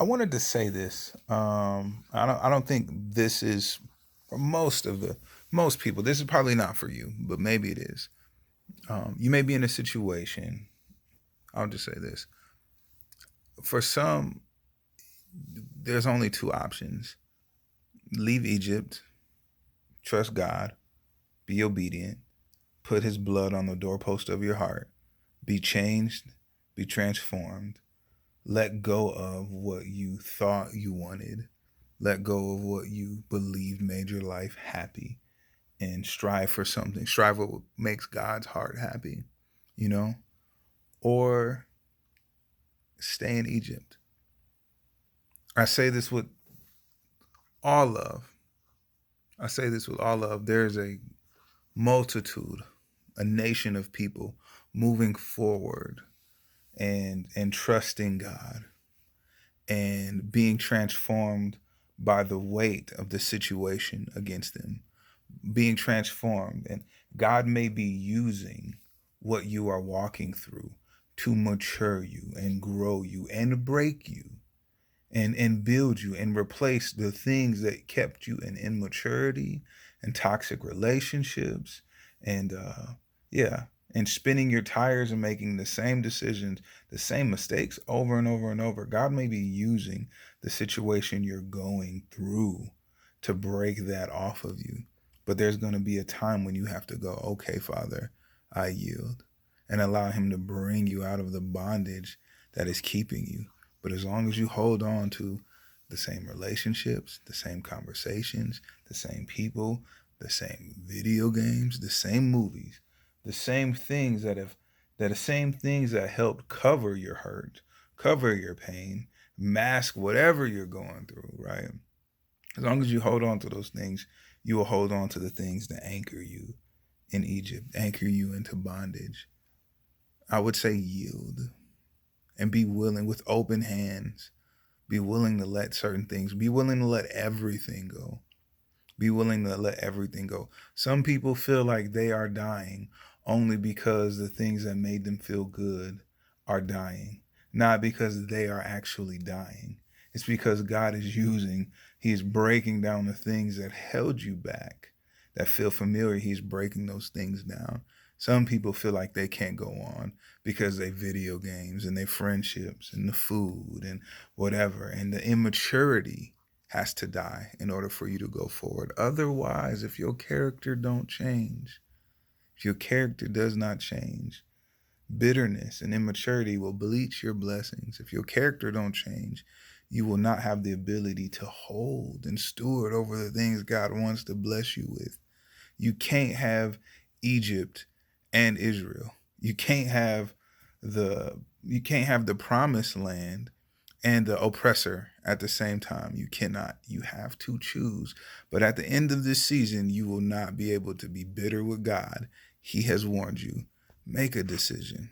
I wanted to say this. I don't think this is for most people. This is probably not for you, but maybe it is. You may be in a situation. I'll just say this. For some, there's only two options: leave Egypt, trust God, be obedient, put His blood on the doorpost of your heart, be changed, be transformed, let go of what you thought you wanted, let go of what you believed made your life happy, and strive for something. Strive for what makes God's heart happy, you know? Or stay in Egypt. I say this with all love. I say this with all love. There's a multitude, a nation of people moving forward and trusting God and being transformed by the weight of the situation against them, being transformed. And God may be using what you are walking through to mature you and grow you and break you and build you and replace the things that kept you in immaturity and toxic relationships and yeah, and spinning your tires and making the same decisions, the same mistakes over and over and over. God may be using the situation you're going through to break that off of you. But there's going to be a time when you have to go, okay, Father, I yield, and allow Him to bring you out of the bondage that is keeping you. But as long as you hold on to the same relationships, the same conversations, the same people, the same video games, the same movies, the same things that the same things that helped cover your hurt, cover your pain, mask whatever you're going through, right? As long as you hold on to those things, you will hold on to the things that anchor you in Egypt, anchor you into bondage. I would say yield and be willing with open hands. Be willing to let certain things, be willing to let everything go. Be willing to let everything go. Some people feel like they are dying only because the things that made them feel good are dying, not because they are actually dying. It's because God is using, He is breaking down the things that held you back, that feel familiar. He's breaking those things down. Some people feel like they can't go on because they video games and their friendships and the food and whatever, and the immaturity has to die in order for you to go forward. Otherwise, if your character don't change, if your character does not change, bitterness and immaturity will bleach your blessings. If your character don't change, you will not have the ability to hold and steward over the things God wants to bless you with. You can't have Egypt and Israel. You can't have the promised land and the oppressor at the same time. You cannot. You have to choose. But at the end of this season, you will not be able to be bitter with God. He has warned you. Make a decision.